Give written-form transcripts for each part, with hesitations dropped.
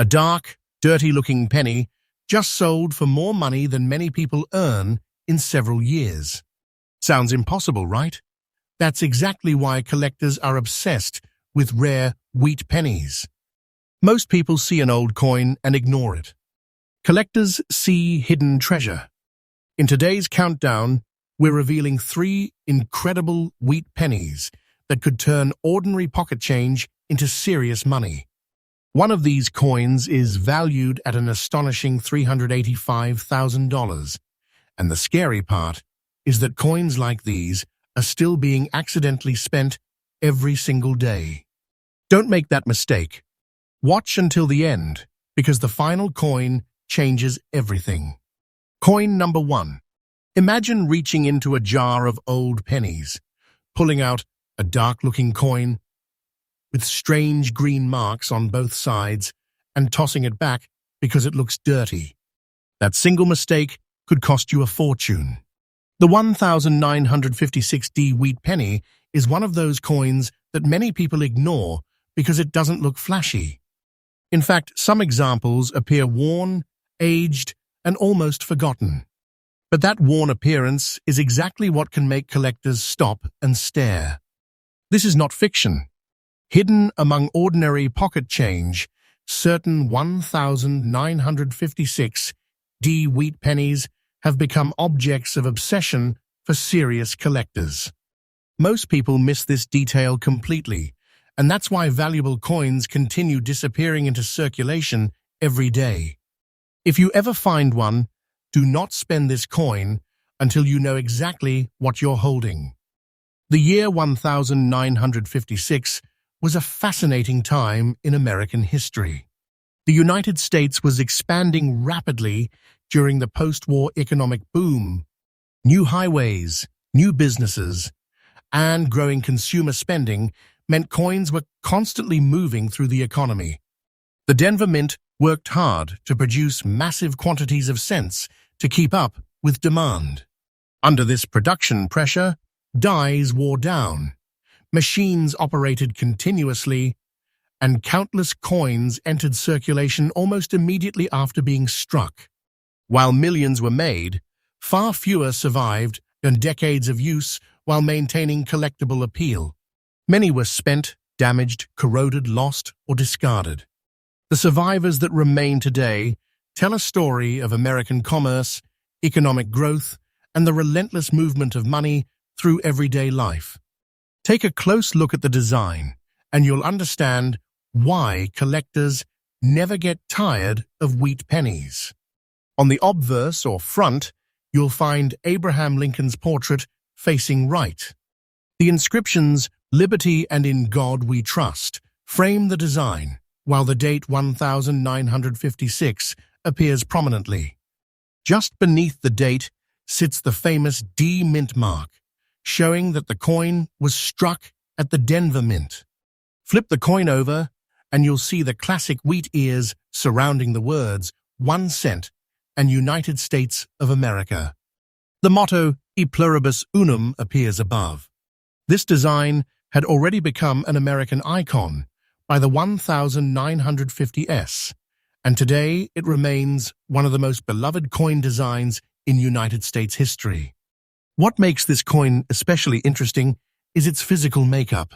A dark, dirty-looking penny just sold for more money than many people earn in several years. Sounds impossible, right? That's exactly why collectors are obsessed with rare wheat pennies. Most people see an old coin and ignore it. Collectors see hidden treasure. In today's countdown, we're revealing 3 incredible wheat pennies that could turn ordinary pocket change into serious money. One of these coins is valued at an astonishing $385,000, and the scary part is that coins like these are still being accidentally spent every single day. Don't make that mistake. Watch until the end, because the final coin changes everything. Coin number 1. Imagine reaching into a jar of old pennies, pulling out a dark-looking coin with strange green marks on both sides and tossing it back because it looks dirty. That single mistake could cost you a fortune. The 1956D wheat penny is one of those coins that many people ignore because it doesn't look flashy. In fact, some examples appear worn, aged, and almost forgotten. But that worn appearance is exactly what can make collectors stop and stare. This is not fiction. Hidden among ordinary pocket change, certain 1956D wheat pennies have become objects of obsession for serious collectors. Most people miss this detail completely, and that's why valuable coins continue disappearing into circulation every day. If you ever find one, do not spend this coin until you know exactly what you're holding. The year 1956 was a fascinating time in American history. The United States was expanding rapidly during the post-war economic boom. New highways, new businesses, and growing consumer spending meant coins were constantly moving through the economy. The Denver Mint worked hard to produce massive quantities of cents to keep up with demand. Under this production pressure, dies wore down, machines operated continuously, and countless coins entered circulation almost immediately after being struck. While millions were made, far fewer survived than decades of use while maintaining collectible appeal. Many were spent, damaged, corroded, lost, or discarded. The survivors that remain today tell a story of American commerce, economic growth, and the relentless movement of money through everyday life. Take a close look at the design, and you'll understand why collectors never get tired of wheat pennies. On the obverse, or front, you'll find Abraham Lincoln's portrait facing right. The inscriptions, "Liberty and in God we trust," frame the design, while the date 1956 appears prominently. Just beneath the date sits the famous D Mint mark, showing that the coin was struck at the Denver Mint. Flip the coin over, and you'll see the classic wheat ears surrounding the words 1 cent and United States of America. The motto E pluribus unum appears above. This design had already become an American icon by the 1950s, and today it remains one of the most beloved coin designs in United States history. What makes this coin especially interesting is its physical makeup.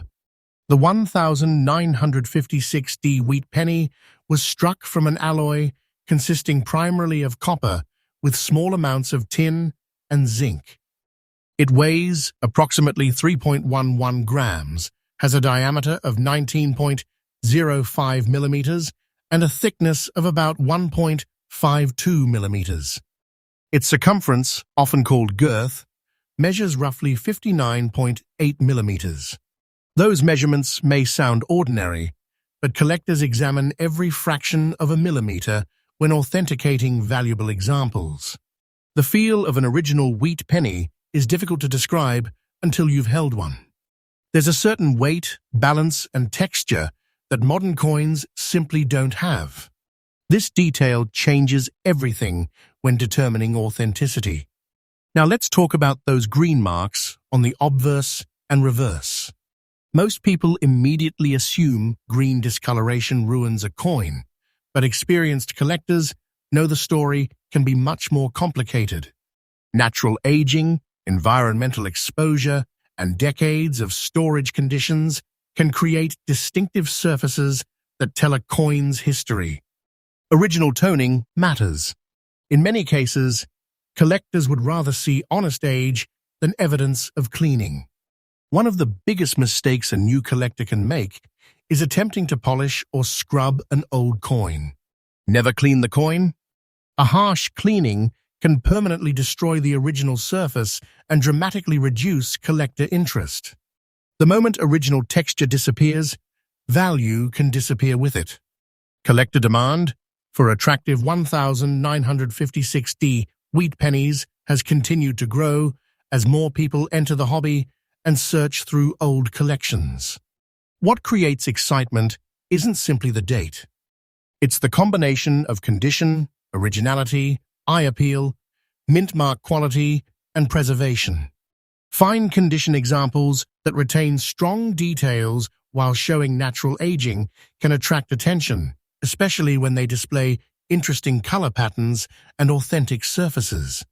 The 1956D wheat penny was struck from an alloy consisting primarily of copper with small amounts of tin and zinc. It weighs approximately 3.11 grams, has a diameter of 19.05 millimeters, and a thickness of about 1.52 millimeters. Its circumference, often called girth, measures roughly 59.8 millimeters. Those measurements may sound ordinary, but collectors examine every fraction of a millimeter when authenticating valuable examples. The feel of an original wheat penny is difficult to describe until you've held one. There's a certain weight, balance, and texture that modern coins simply don't have. This detail changes everything when determining authenticity. Now let's talk about those green marks on the obverse and reverse. Most people immediately assume green discoloration ruins a coin, but experienced collectors know the story can be much more complicated. Natural aging, environmental exposure, and decades of storage conditions can create distinctive surfaces that tell a coin's history. Original toning matters. In many cases, collectors would rather see honest age than evidence of cleaning. One of the biggest mistakes a new collector can make is attempting to polish or scrub an old coin. Never clean the coin? A harsh cleaning can permanently destroy the original surface and dramatically reduce collector interest. The moment original texture disappears, value can disappear with it. Collector demand for attractive 1,956D wheat pennies has continued to grow as more people enter the hobby and search through old collections. What creates excitement isn't simply the date. It's the combination of condition, originality, eye appeal, mint mark quality, and preservation. Fine condition examples that retain strong details while showing natural aging can attract attention, especially when they display interesting color patterns and authentic surfaces.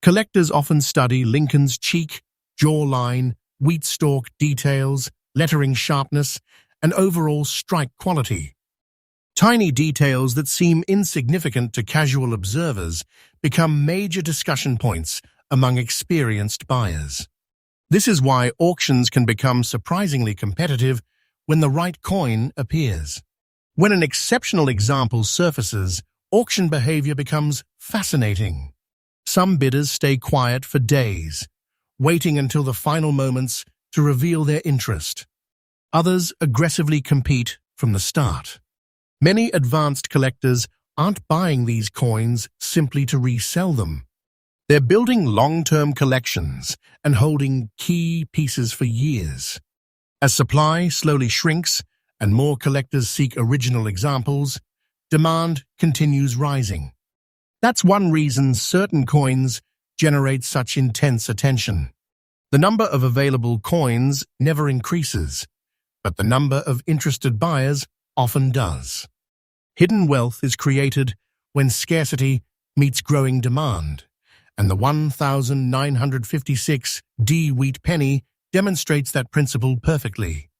Collectors often study Lincoln's cheek, jawline, wheat stalk details, lettering sharpness, and overall strike quality. Tiny details that seem insignificant to casual observers become major discussion points among experienced buyers. This is why auctions can become surprisingly competitive when the right coin appears. When an exceptional example surfaces, auction behavior becomes fascinating. Some bidders stay quiet for days, waiting until the final moments to reveal their interest. Others aggressively compete from the start. Many advanced collectors aren't buying these coins simply to resell them. They're building long-term collections and holding key pieces for years. As supply slowly shrinks and more collectors seek original examples, demand continues rising. That's one reason certain coins generate such intense attention. The number of available coins never increases, but the number of interested buyers often does. Hidden wealth is created when scarcity meets growing demand, and the 1,956D wheat penny demonstrates that principle perfectly.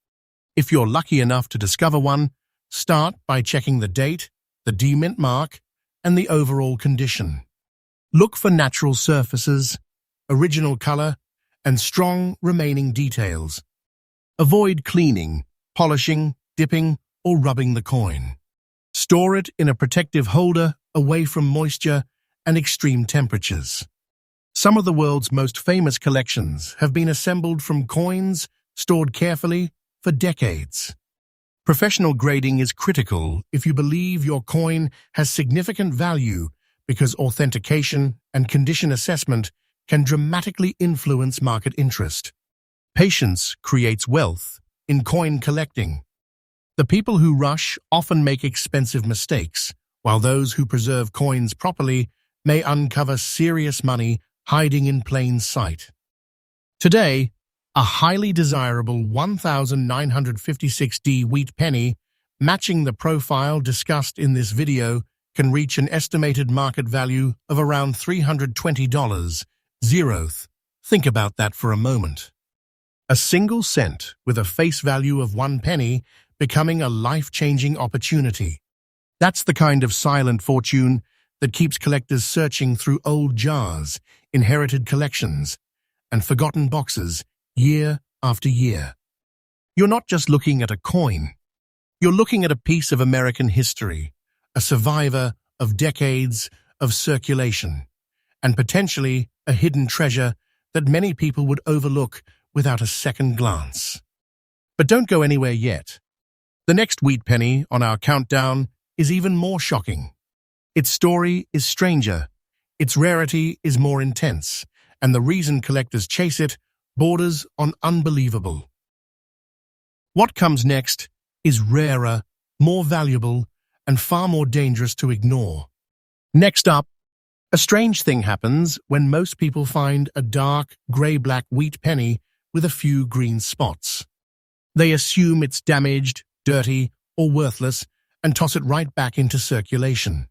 If you're lucky enough to discover one, start by checking the date, the D-mint mark, and the overall condition. Look for natural surfaces, original color, and strong remaining details. Avoid cleaning, polishing, dipping, or rubbing the coin. Store it in a protective holder away from moisture and extreme temperatures. Some of the world's most famous collections have been assembled from coins stored carefully for decades. Professional grading is critical if you believe your coin has significant value because authentication and condition assessment can dramatically influence market interest. Patience creates wealth in coin collecting. The people who rush often make expensive mistakes, while those who preserve coins properly may uncover serious money hiding in plain sight. Today, a highly desirable 1,956D wheat penny, matching the profile discussed in this video, can reach an estimated market value of around $320. Think about that for a moment. A single cent with a face value of 1 penny becoming a life-changing opportunity. That's the kind of silent fortune that keeps collectors searching through old jars, inherited collections, and forgotten boxes year after year. You're not just looking at a coin. You're looking at a piece of American history, a survivor of decades of circulation, and potentially a hidden treasure that many people would overlook without a second glance. But don't go anywhere yet. The next wheat penny on our countdown is even more shocking. Its story is stranger, its rarity is more intense, and the reason collectors chase it borders on unbelievable. What comes next is rarer, more valuable, and far more dangerous to ignore. Next up, a strange thing happens when most people find a dark, grey-black wheat penny with a few green spots. They assume it's damaged, dirty, or worthless and toss it right back into circulation.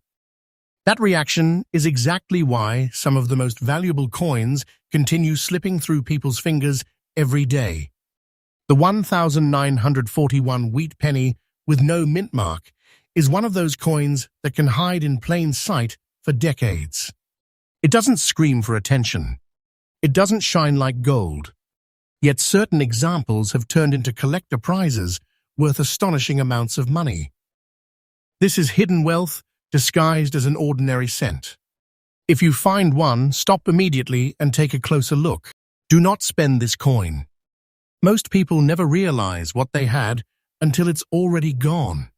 That reaction is exactly why some of the most valuable coins continue slipping through people's fingers every day. The 1941 wheat penny with no mint mark is one of those coins that can hide in plain sight for decades. It doesn't scream for attention. It doesn't shine like gold. Yet certain examples have turned into collector prizes worth astonishing amounts of money. This is hidden wealth disguised as an ordinary cent. If you find one, stop immediately and take a closer look. Do not spend this coin. Most people never realize what they had until it's already gone.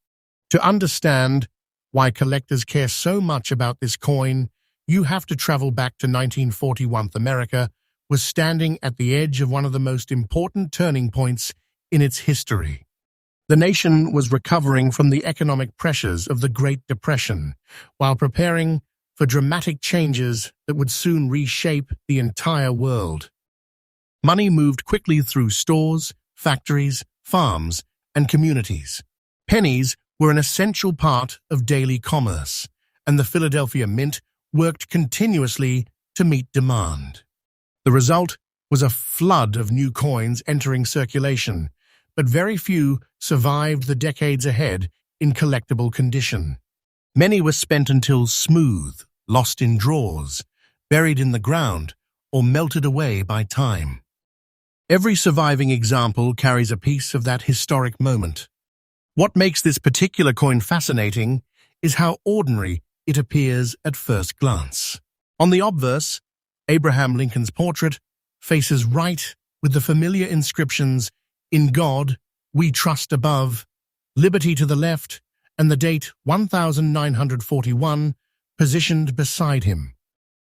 To understand why collectors care so much about this coin, you have to travel back to 1941. America was standing at the edge of one of the most important turning points in its history. The nation was recovering from the economic pressures of the Great Depression while preparing for dramatic changes that would soon reshape the entire world. Money moved quickly through stores, factories, farms, and communities. Pennies were an essential part of daily commerce, and the Philadelphia Mint worked continuously to meet demand. The result was a flood of new coins entering circulation, but very few survived the decades ahead in collectible condition. Many were spent until smooth, lost in drawers, buried in the ground, or melted away by time. Every surviving example carries a piece of that historic moment. What makes this particular coin fascinating is how ordinary it appears at first glance. On the obverse, Abraham Lincoln's portrait faces right with the familiar inscriptions, "In God we trust" above, "Liberty" to the left, and the date 1941 positioned beside him.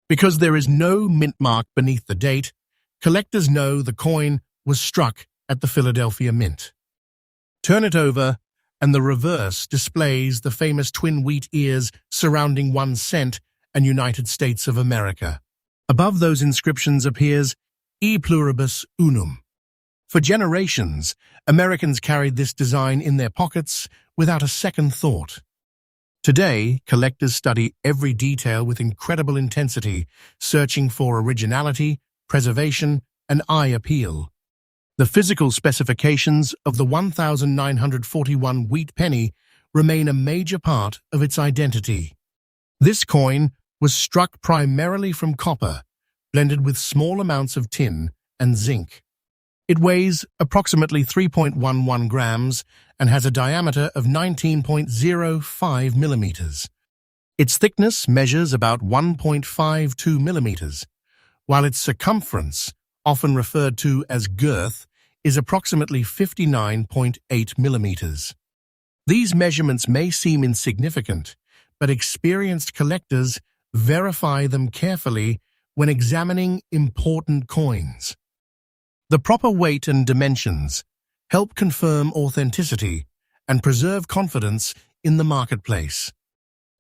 Because there is no mint mark beneath the date, collectors know the coin was struck at the Philadelphia Mint. Turn it over, and the reverse displays the famous twin wheat ears surrounding 1 cent and United States of America. Above those inscriptions appears "E pluribus unum." For generations, Americans carried this design in their pockets without a second thought. Today, collectors study every detail with incredible intensity, searching for originality, preservation, and eye appeal. The physical specifications of the 1941 wheat penny remain a major part of its identity. This coin was struck primarily from copper, blended with small amounts of tin and zinc. It weighs approximately 3.11 grams and has a diameter of 19.05 millimeters. Its thickness measures about 1.52 millimeters, while its circumference, often referred to as girth, is approximately 59.8 millimeters. These measurements may seem insignificant, but experienced collectors verify them carefully when examining important coins. The proper weight and dimensions help confirm authenticity and preserve confidence in the marketplace.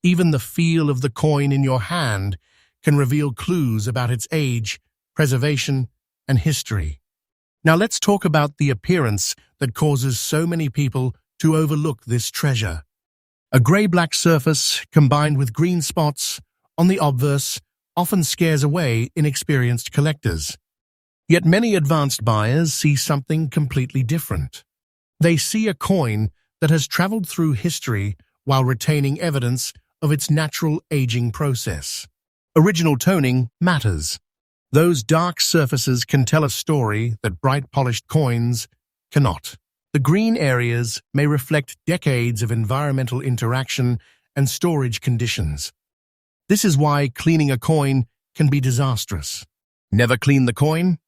Even the feel of the coin in your hand can reveal clues about its age, preservation, and history. Now let's talk about the appearance that causes so many people to overlook this treasure. A gray-black surface combined with green spots on the obverse often scares away inexperienced collectors. Yet many advanced buyers see something completely different. They see a coin that has traveled through history while retaining evidence of its natural aging process. Original toning matters. Those dark surfaces can tell a story that bright polished coins cannot. The green areas may reflect decades of environmental interaction and storage conditions. This is why cleaning a coin can be disastrous. Never clean the coin?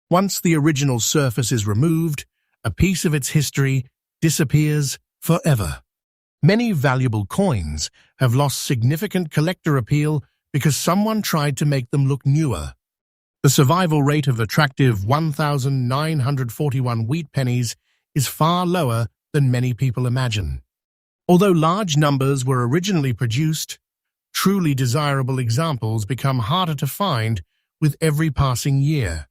Once the original surface is removed, a piece of its history disappears forever. Many valuable coins have lost significant collector appeal because someone tried to make them look newer. The survival rate of attractive 1941 wheat pennies is far lower than many people imagine. Although large numbers were originally produced, truly desirable examples become harder to find with every passing year.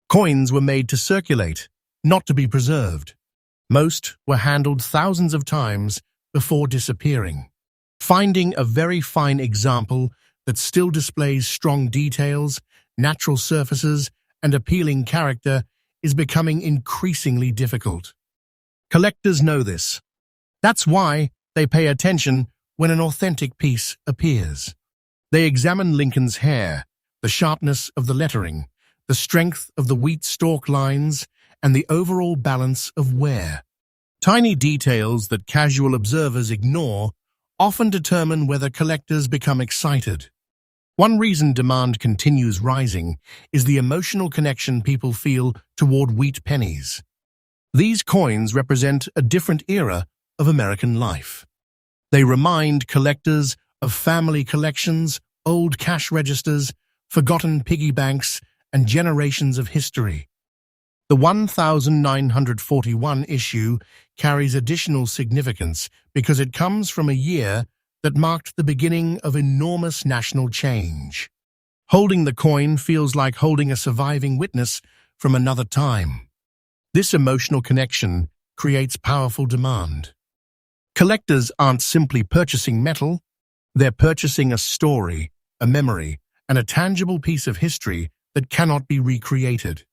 Coins were made to circulate, not to be preserved. Most were handled thousands of times before disappearing. Finding a very fine example that still displays strong details, natural surfaces, and appealing character is becoming increasingly difficult. Collectors know this. That's why they pay attention when an authentic piece appears. They examine Lincoln's hair, the sharpness of the lettering, the strength of the wheat stalk lines, and the overall balance of wear. Tiny details that casual observers ignore often determine whether collectors become excited. One reason demand continues rising is the emotional connection people feel toward wheat pennies. These coins represent a different era of American life. They remind collectors of family collections, old cash registers, forgotten piggy banks, and generations of history. The 1941 issue carries additional significance because it comes from a year that marked the beginning of enormous national change. Holding the coin feels like holding a surviving witness from another time. This emotional connection creates powerful demand. Collectors aren't simply purchasing metal, they're purchasing a story, a memory, and a tangible piece of history that cannot be recreated.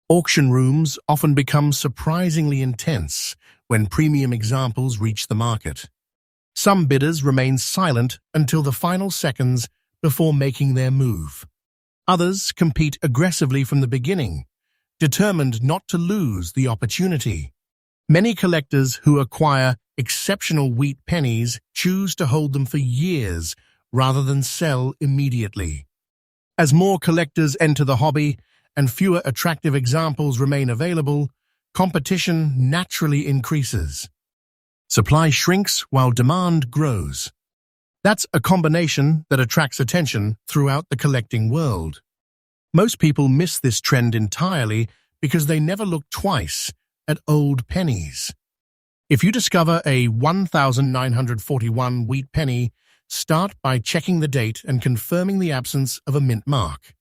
Auction rooms often become surprisingly intense when premium examples reach the market. Some bidders remain silent until the final seconds before making their move. Others compete aggressively from the beginning, determined not to lose the opportunity. Many collectors who acquire exceptional wheat pennies choose to hold them for years rather than sell immediately. As more collectors enter the hobby and fewer attractive examples remain available, competition naturally increases. Supply shrinks while demand grows. That's a combination that attracts attention throughout the collecting world. Most people miss this trend entirely because they never look twice at old pennies. If you discover a 1941 wheat penny, start by checking the date and confirming the absence of a mint mark.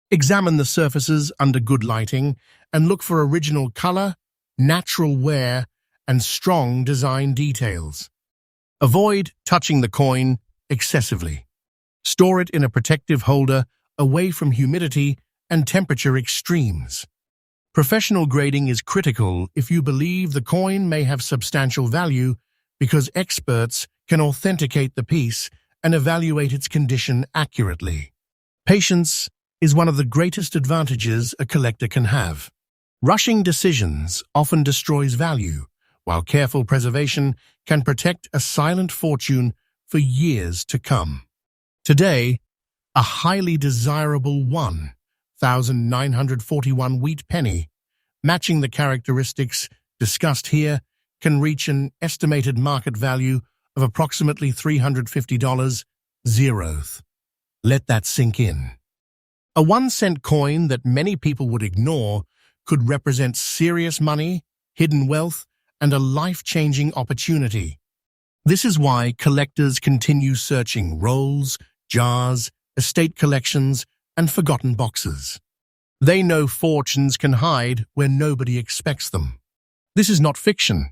Examine the surfaces under good lighting and look for original color, natural wear, and strong design details. Avoid touching the coin excessively. Store it in a protective holder away from humidity and temperature extremes. Professional grading is critical if you believe the coin may have substantial value because experts can authenticate the piece and evaluate its condition accurately. Patience is one of the greatest advantages a collector can have. Rushing decisions often destroys value, while careful preservation can protect a silent fortune for years to come. Today, a highly desirable 1941 wheat penny, matching the characteristics discussed here, can reach an estimated market value of approximately $350. Let that sink in. A 1-cent coin that many people would ignore could represent serious money, hidden wealth, and a life-changing opportunity. This is why collectors continue searching rolls, jars, estate collections, and forgotten boxes. They know fortunes can hide where nobody expects them. This is not fiction.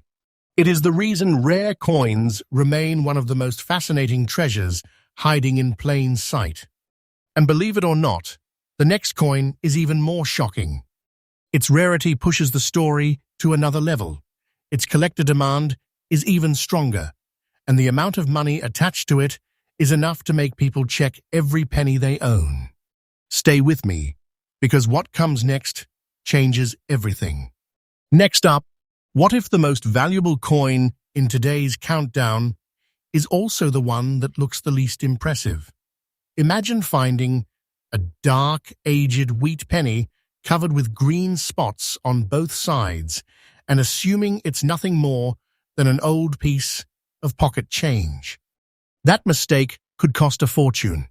It is the reason rare coins remain one of the most fascinating treasures hiding in plain sight. And believe it or not, the next coin is even more shocking. Its rarity pushes the story to another level. Its collector demand is even stronger, and the amount of money attached to it is enough to make people check every penny they own. Stay with me, because what comes next changes everything. Next up, what if the most valuable coin in today's countdown is also the one that looks the least impressive? Imagine finding a dark, aged wheat penny covered with green spots on both sides and assuming it's nothing more than an old piece of pocket change. That mistake could cost a fortune.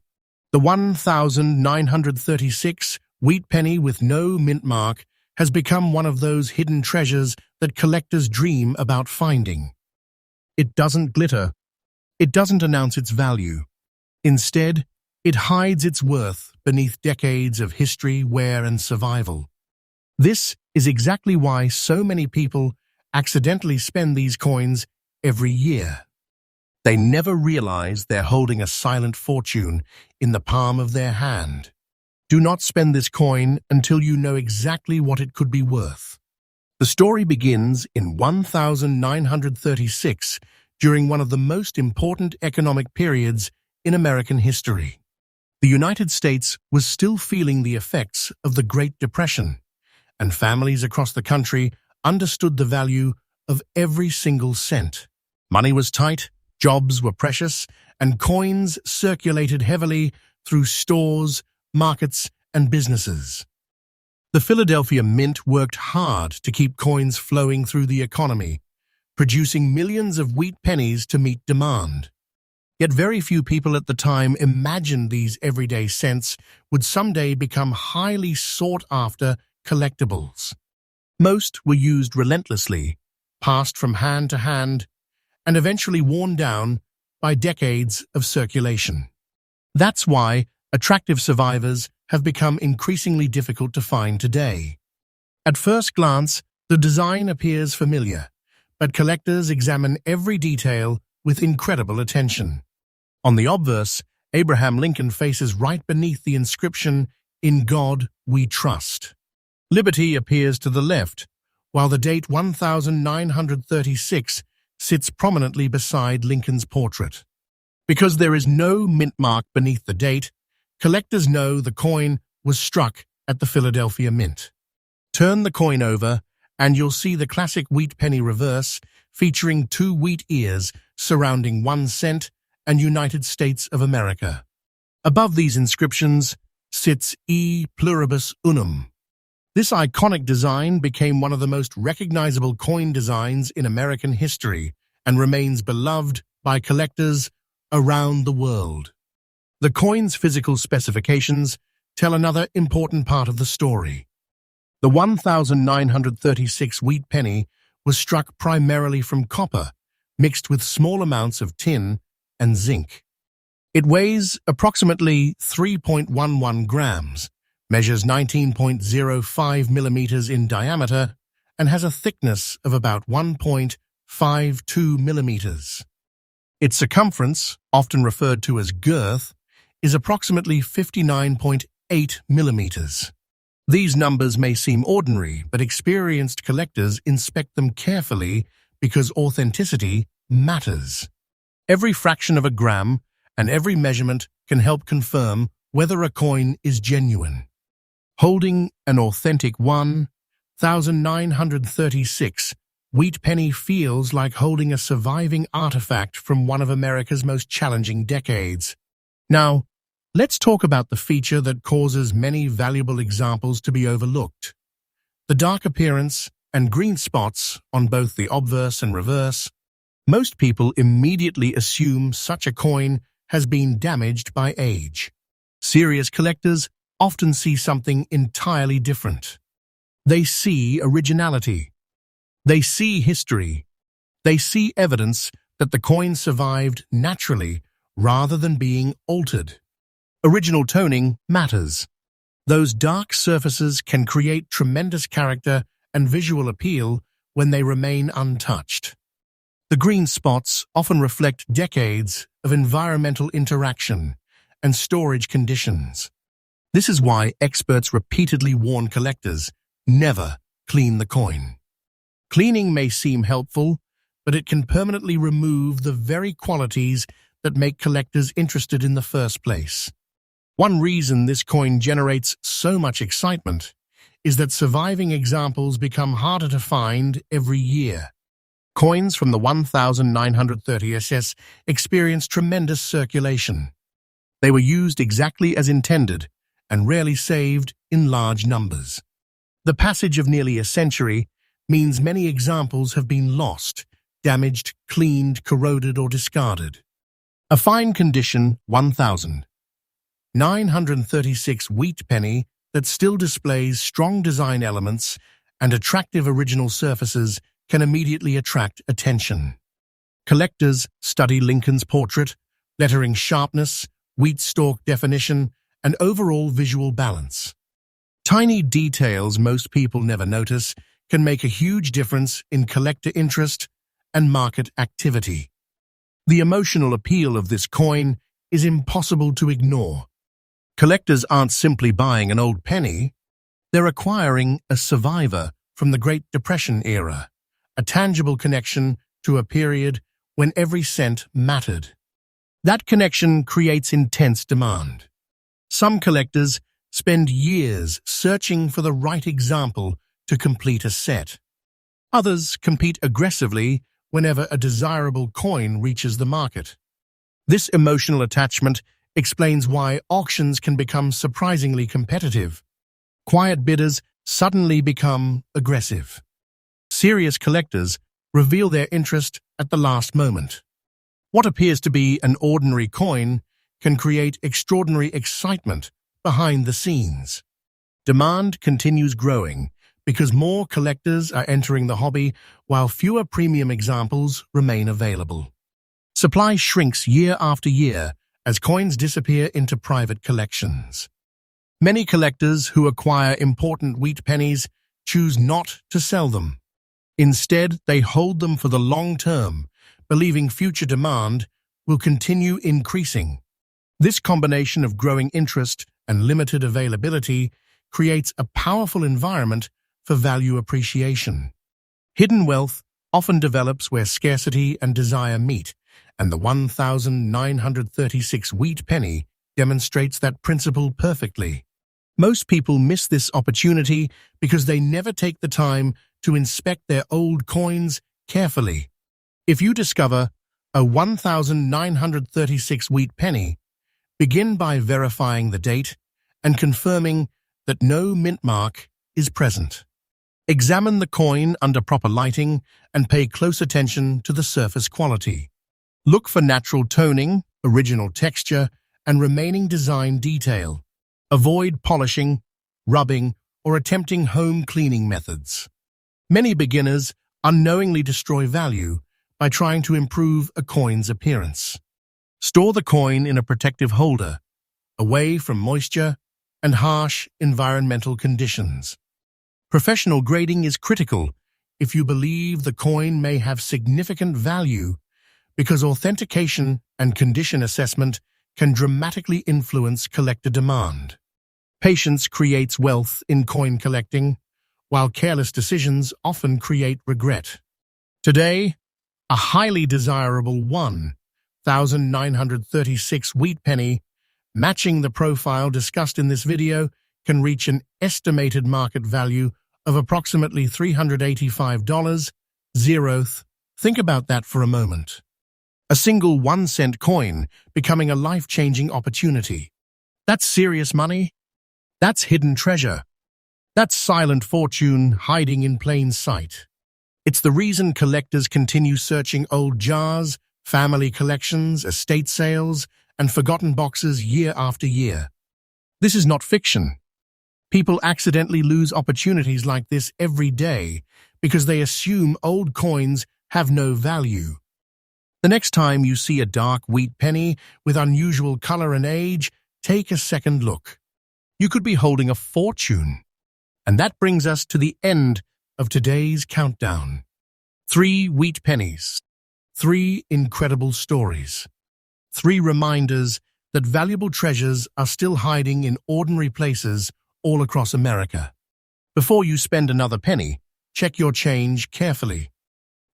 The 1936 wheat penny with no mint mark has become one of those hidden treasures that collectors dream about finding. It doesn't glitter. It doesn't announce its value. Instead, it hides its worth beneath decades of history, wear, and survival. This is exactly why so many people accidentally spend these coins every year. They never realize they're holding a silent fortune in the palm of their hand. Do not spend this coin until you know exactly what it could be worth. The story begins in 1936 during one of the most important economic periods in American history. The United States was still feeling the effects of the Great Depression, and families across the country understood the value of every single cent. Money was tight, jobs were precious, and coins circulated heavily through stores, markets, and businesses. The Philadelphia Mint worked hard to keep coins flowing through the economy, producing millions of wheat pennies to meet demand. Yet very few people at the time imagined these everyday cents would someday become highly sought-after collectibles. Most were used relentlessly, passed from hand to hand, and eventually worn down by decades of circulation. That's why attractive survivors have become increasingly difficult to find today. At first glance, the design appears familiar, but collectors examine every detail with incredible attention. On the obverse, Abraham Lincoln faces right beneath the inscription, "In God We Trust." Liberty appears to the left, while the date 1936 sits prominently beside Lincoln's portrait. Because there is no mint mark beneath the date, collectors know the coin was struck at the Philadelphia Mint. Turn the coin over, and you'll see the classic wheat penny reverse, featuring two wheat ears surrounding 1 cent and United States of America. Above these inscriptions sits E Pluribus Unum. This iconic design became one of the most recognizable coin designs in American history and remains beloved by collectors around the world. The coin's physical specifications tell another important part of the story. The 1936 wheat penny was struck primarily from copper, mixed with small amounts of tin and zinc. It weighs approximately 3.11 grams, measures 19.05 millimeters in diameter, and has a thickness of about 1.52 millimeters. Its circumference, often referred to as girth, is approximately 59.8 millimeters. These numbers may seem ordinary, but experienced collectors inspect them carefully because authenticity matters. Every fraction of a gram and every measurement can help confirm whether a coin is genuine. Holding an authentic 1936 wheat penny feels like holding a surviving artifact from one of America's most challenging decades. Now, let's talk about the feature that causes many valuable examples to be overlooked. The dark appearance and green spots on both the obverse and reverse. Most people immediately assume such a coin has been damaged by age. Serious collectors often see something entirely different. They see originality. They see history. They see evidence that the coin survived naturally rather than being altered. Original toning matters. Those dark surfaces can create tremendous character and visual appeal when they remain untouched. The green spots often reflect decades of environmental interaction and storage conditions. This is why experts repeatedly warn collectors, never clean the coin. Cleaning may seem helpful, but it can permanently remove the very qualities that make collectors interested in the first place. One reason this coin generates so much excitement is that surviving examples become harder to find every year. Coins from the 1930 SS experienced tremendous circulation. They were used exactly as intended and rarely saved in large numbers. The passage of nearly a century means many examples have been lost, damaged, cleaned, corroded, or discarded. A fine condition 1936 wheat penny that still displays strong design elements and attractive original surfaces can immediately attract attention. Collectors study Lincoln's portrait, lettering sharpness, wheat stalk definition, and overall visual balance. Tiny details most people never notice can make a huge difference in collector interest and market activity. The emotional appeal of this coin is impossible to ignore. Collectors aren't simply buying an old penny, they're acquiring a survivor from the Great Depression era, a tangible connection to a period when every cent mattered. That connection creates intense demand. Some collectors spend years searching for the right example to complete a set. Others compete aggressively whenever a desirable coin reaches the market. This emotional attachment explains why auctions can become surprisingly competitive. Quiet bidders suddenly become aggressive. Serious collectors reveal their interest at the last moment. What appears to be an ordinary coin can create extraordinary excitement behind the scenes. Demand continues growing because more collectors are entering the hobby while fewer premium examples remain available. Supply shrinks year after year as coins disappear into private collections. Many collectors who acquire important wheat pennies choose not to sell them. Instead, they hold them for the long term, believing future demand will continue increasing. This combination of growing interest and limited availability creates a powerful environment for value appreciation. Hidden wealth often develops where scarcity and desire meet, and the 1936 wheat penny demonstrates that principle perfectly. Most people miss this opportunity because they never take the time to inspect their old coins carefully. If you discover a 1936 wheat penny, begin by verifying the date and confirming that no mint mark is present. Examine the coin under proper lighting and pay close attention to the surface quality. Look for natural toning, original texture, and remaining design detail. Avoid polishing, rubbing, or attempting home cleaning methods. Many beginners unknowingly destroy value by trying to improve a coin's appearance. Store the coin in a protective holder, away from moisture and harsh environmental conditions. Professional grading is critical if you believe the coin may have significant value, because authentication and condition assessment can dramatically influence collector demand. Patience creates wealth in coin collecting, while careless decisions often create regret. Today, a highly desirable 1936 wheat penny, matching the profile discussed in this video, can reach an estimated market value of approximately $385. Think about that for a moment. A single 1-cent coin becoming a life-changing opportunity. That's serious money. That's hidden treasure. That's silent fortune hiding in plain sight. It's the reason collectors continue searching old jars, family collections, estate sales, and forgotten boxes year after year. This is not fiction. People accidentally lose opportunities like this every day because they assume old coins have no value. The next time you see a dark wheat penny with unusual color and age, take a second look. You could be holding a fortune. And that brings us to the end of today's countdown. 3 wheat pennies. 3 incredible stories. 3 reminders that valuable treasures are still hiding in ordinary places all across America. Before you spend another penny, check your change carefully.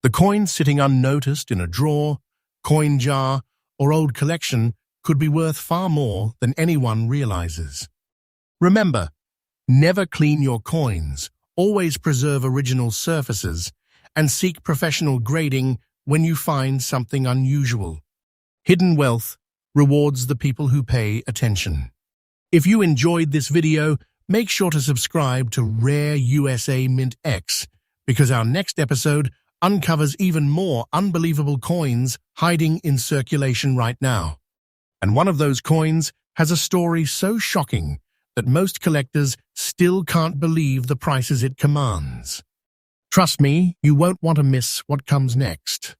The coin sitting unnoticed in a drawer, coin jar, or old collection could be worth far more than anyone realizes. Remember, never clean your coins, always preserve original surfaces, and seek professional grading when you find something unusual. Hidden wealth rewards the people who pay attention. If you enjoyed this video, make sure to subscribe to Rare USA Mint X, because our next episode uncovers even more unbelievable coins hiding in circulation right now. And one of those coins has a story so shocking that most collectors still can't believe the prices it commands. Trust me, you won't want to miss what comes next.